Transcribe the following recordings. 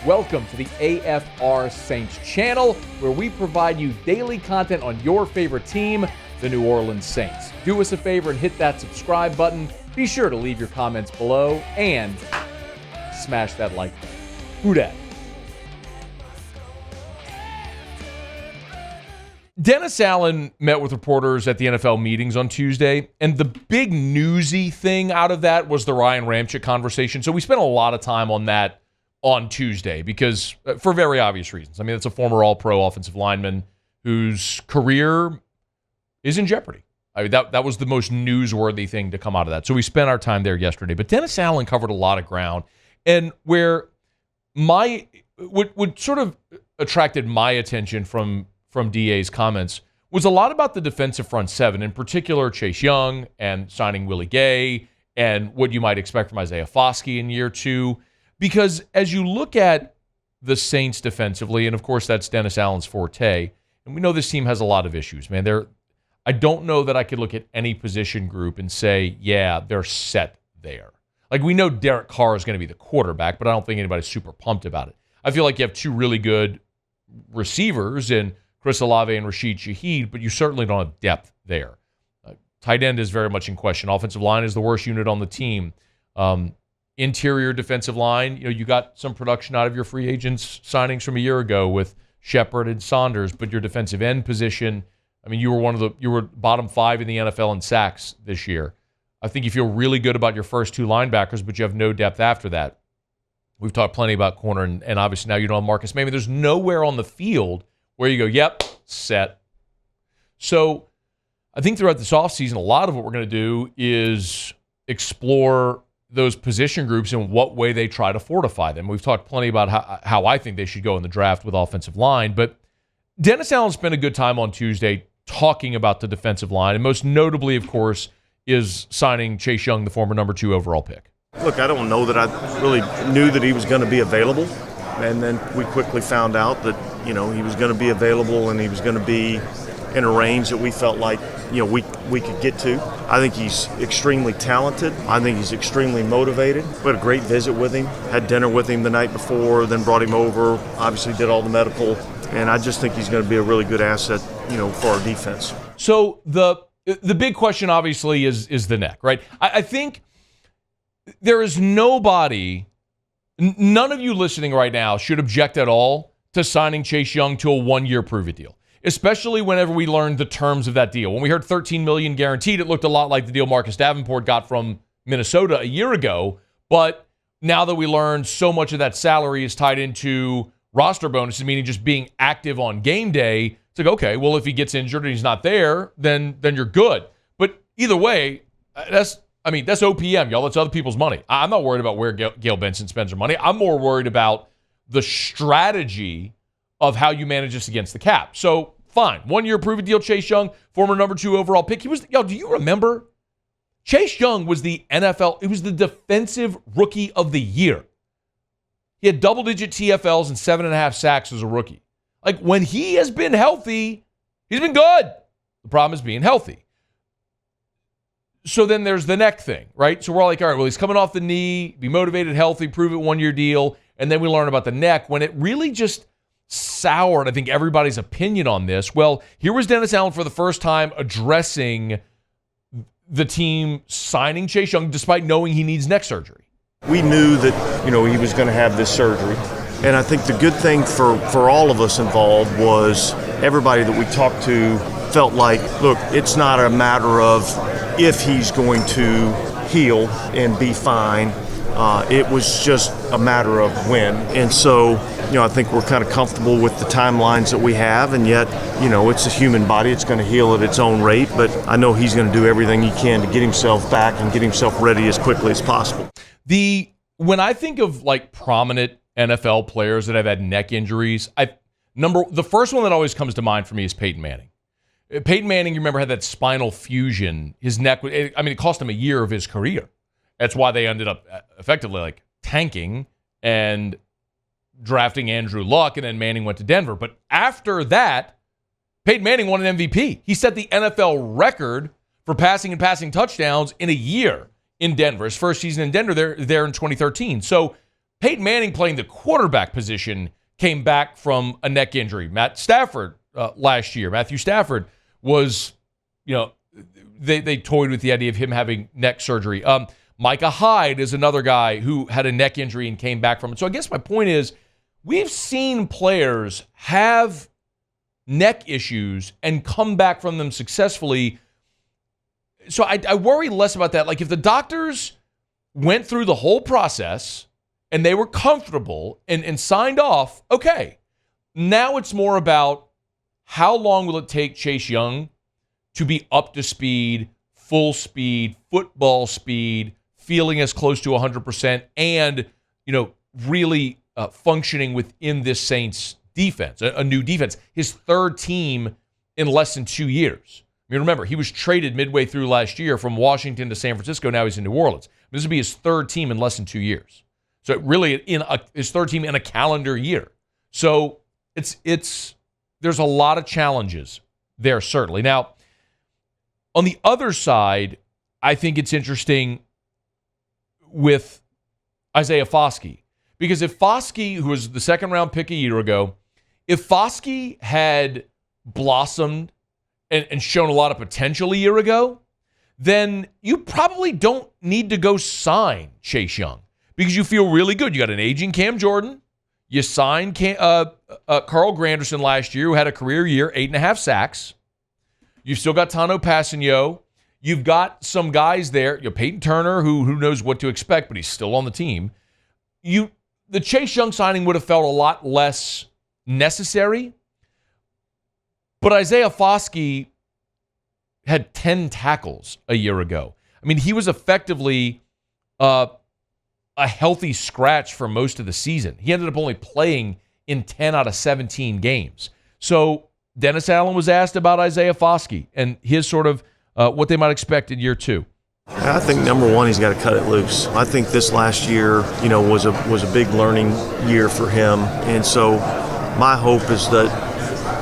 Welcome to the AFR Saints channel, where we provide you daily content on your favorite team, the New Orleans Saints. Do us a favor and hit that subscribe button. Be sure to leave your comments below and smash that like button. Who dat? Dennis Allen met with reporters at the NFL meetings on Tuesday, and the big newsy thing out of that was the Ryan Ramczyk conversation. So we spent a lot of time on that on Tuesday because for very obvious reasons. I mean, it's a former All-Pro offensive lineman whose career is in jeopardy. I mean, that was the most newsworthy thing to come out of that. So we spent our time there yesterday. But Dennis Allen covered a lot of ground, and where what sort of attracted my attention from DA's comments was a lot about the defensive front seven, in particular Chase Young and signing Willie Gaye and what you might expect from Isaiah Foskey in year two. Because as you look at the Saints defensively, and of course that's Dennis Allen's forte, and we know this team has a lot of issues, man. I don't know that I could look at any position group and say, yeah, they're set there. Like, we know Derek Carr is going to be the quarterback, but I don't think anybody's super pumped about it. I feel like you have two really good receivers in Chris Olave and Rashid Shaheed, but you certainly don't have depth there. Tight end is very much in question. Offensive line is the worst unit on the team. Interior defensive line, you got some production out of your free agents signings from a year ago with Shepard and Saunders, but your defensive end position, I mean, you were bottom 5 in the NFL in sacks this year. I think you feel really good about your first two linebackers, but you have no depth after that. We've talked plenty about corner, and obviously now you don't have Marcus Maye. There's nowhere on the field where you go, yep, set. So I think throughout this offseason, a lot of what we're going to do is explore those position groups and what way they try to fortify them. We've talked plenty about how I think they should go in the draft with offensive line, but Dennis Allen spent a good time on Tuesday talking about the defensive line, and most notably, of course, is signing Chase Young, the former number 2 overall pick. Look, I don't know that I really knew that he was going to be available, and then we quickly found out that, he was going to be available and he was going to be in a range that we felt like, we could get to. I think he's extremely talented. I think he's extremely motivated. We had a great visit with him, had dinner with him the night before, then brought him over, obviously did all the medical, and I just think he's going to be a really good asset, for our defense. So the big question, obviously, is the neck, right? I think there is none of you listening right now should object at all to signing Chase Young to a 1-year prove-it deal, especially whenever we learned the terms of that deal. When we heard $13 million guaranteed, it looked a lot like the deal Marcus Davenport got from Minnesota a year ago. But now that we learned so much of that salary is tied into roster bonuses, meaning just being active on game day, it's like, okay, well, if he gets injured and he's not there, then you're good. But either way, that's OPM, y'all. That's other people's money. I'm not worried about where Gail Benson spends her money. I'm more worried about the strategy of how you manage this against the cap. So, fine. 1-year prove-it deal, Chase Young, former number 2 overall pick. Do you remember? Chase Young was the the defensive rookie of the year. He had double-digit TFLs and 7.5 sacks as a rookie. Like, when he has been healthy, he's been good. The problem is being healthy. So then there's the neck thing, right? So we're all like, all right, well, he's coming off the knee, be motivated, healthy, prove it 1-year deal, and then we learn about the neck when it really just soured, I think, everybody's opinion on this. Well, here was Dennis Allen for the first time addressing the team signing Chase Young despite knowing he needs neck surgery. We knew that, he was going to have this surgery. And I think the good thing for all of us involved was everybody that we talked to felt like, look, it's not a matter of if he's going to heal and be fine. It was just a matter of when. And so, I think we're kind of comfortable with the timelines that we have, and yet, it's a human body. It's going to heal at its own rate, but I know he's going to do everything he can to get himself back and get himself ready as quickly as possible. When I think of, prominent NFL players that have had neck injuries, the first one that always comes to mind for me is Peyton Manning. Peyton Manning, you remember, had that spinal fusion. His neck, it cost him a year of his career. That's why they ended up effectively tanking and drafting Andrew Luck, and then Manning went to Denver. But after that, Peyton Manning won an MVP. He set the NFL record for passing and passing touchdowns in a year in Denver. His first season in Denver there in 2013. So Peyton Manning playing the quarterback position came back from a neck injury. Matthew Stafford was, they toyed with the idea of him having neck surgery. Micah Hyde is another guy who had a neck injury and came back from it. So I guess my point is, we've seen players have neck issues and come back from them successfully. So I worry less about that. Like, if the doctors went through the whole process and they were comfortable and signed off, okay. Now it's more about how long will it take Chase Young to be up to speed, full speed, football speed, feeling as close to 100%, and really functioning within this Saints defense, a new defense. His third team in less than 2 years. I mean, remember, he was traded midway through last year from Washington to San Francisco. Now he's in New Orleans. This would be his third team in less than 2 years. So really, his third team in a calendar year. So there's a lot of challenges there, certainly. Now, on the other side, I think it's interesting with Isaiah Foskey. Because if Foskey, who was the second-round pick a year ago, if Foskey had blossomed and shown a lot of potential a year ago, then you probably don't need to go sign Chase Young because you feel really good. You got an aging Cam Jordan. You signed Carl Granderson last year, who had a career year, 8.5 sacks. You've still got Tano Passanio. You've got some guys there. Peyton Turner, who knows what to expect, but he's still on the team. The Chase Young signing would have felt a lot less necessary. But Isaiah Foskey had 10 tackles a year ago. I mean, he was effectively a healthy scratch for most of the season. He ended up only playing in 10 out of 17 games. So Dennis Allen was asked about Isaiah Foskey and his sort of what they might expect in year two. I think number one, he's got to cut it loose. I think this last year, was a big learning year for him, and so my hope is that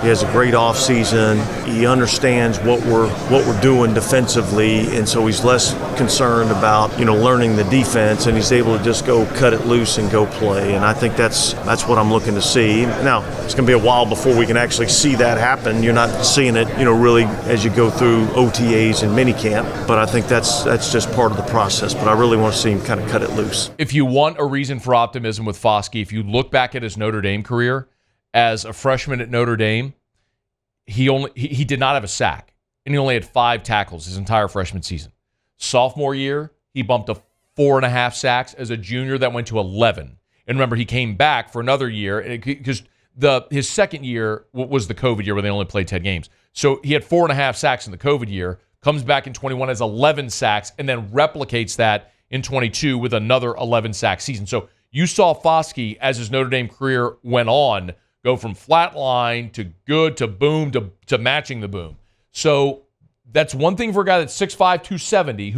he has a great offseason. He understands what we're doing defensively, and so he's less concerned about learning the defense, and he's able to just go cut it loose and go play. And I think that's what I'm looking to see. Now it's going to be a while before we can actually see that happen. You're not seeing it, really as you go through OTAs and minicamp. But I think that's just part of the process. But I really want to see him kind of cut it loose. If you want a reason for optimism with Foskey, if you look back at his Notre Dame career, as a freshman at Notre Dame, he did not have a sack, and he only had 5 tackles his entire freshman season. Sophomore year, he bumped to 4.5 sacks. As a junior, that went to 11. And remember, he came back for another year because his second year was the COVID year where they only played 10 games. So he had 4.5 sacks in the COVID year, comes back in 21 as 11 sacks, and then replicates that in 22 with another 11-sack season. So you saw Foskey, as his Notre Dame career went on, go from flat line to good to boom to matching the boom. So that's one thing for a guy that's 6'5", 270,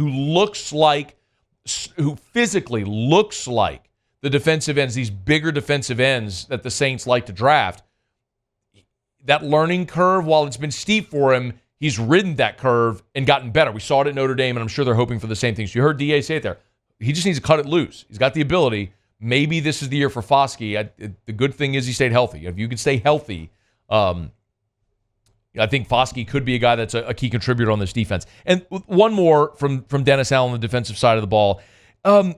who physically looks like the defensive ends, these bigger defensive ends that the Saints like to draft. That learning curve, while it's been steep for him, he's ridden that curve and gotten better. We saw it at Notre Dame, and I'm sure they're hoping for the same things. You heard DA say it there. He just needs to cut it loose. He's got the ability. Maybe this is the year for Foskey. The good thing is he stayed healthy. If you can stay healthy, I think Foskey could be a guy that's a key contributor on this defense. And one more from Dennis Allen, the defensive side of the ball. Can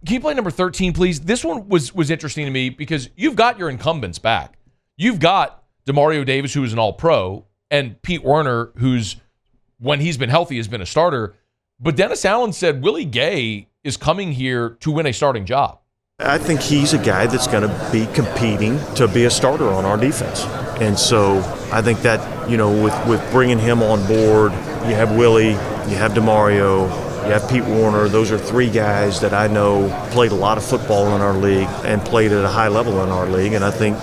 you play number 13, please? This one was interesting to me because you've got your incumbents back. You've got Demario Davis, who is an all-pro, and Pete Werner, who's, when he's been healthy, has been a starter. But Dennis Allen said Willie Gaye is coming here to win a starting job. I think he's a guy that's going to be competing to be a starter on our defense. And so I think that, with bringing him on board, you have Willie, you have Demario, you have Pete Werner. Those are 3 guys that I know played a lot of football in our league and played at a high level in our league. And I think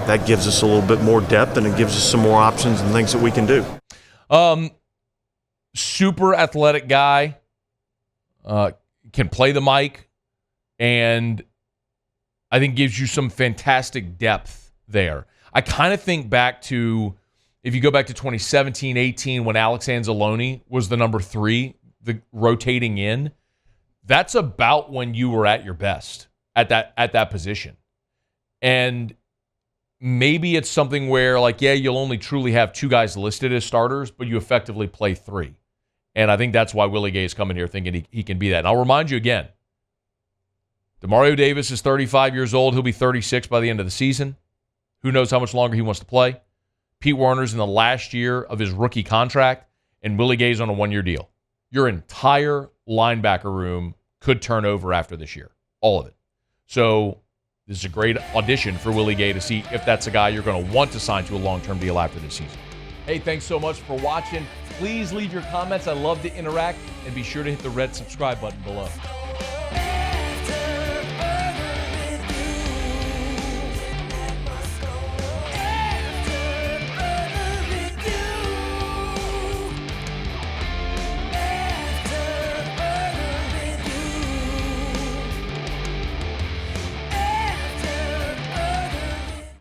that gives us a little bit more depth, and it gives us some more options and things that we can do. Super athletic guy, can play the mic, and I think gives you some fantastic depth there. I kind of think back to, if you go back to 2017-18 when Alex Anzalone was the number 3, the rotating in, that's about when you were at your best. at that position. And maybe it's something where, like, yeah, you'll only truly have 2 guys listed as starters, but you effectively play 3. And I think that's why Willie Gaye is coming here thinking he can be that. And I'll remind you again, Demario Davis is 35 years old. He'll be 36 by the end of the season. Who knows how much longer he wants to play. Pete Werner's in the last year of his rookie contract, and Willie Gay's on a 1-year deal. Your entire linebacker room could turn over after this year. All of it. So this is a great audition for Willie Gaye to see if that's a guy you're going to want to sign to a long-term deal after this season. Hey, thanks so much for watching. Please leave your comments. I love to interact, and be sure to hit the red subscribe button below.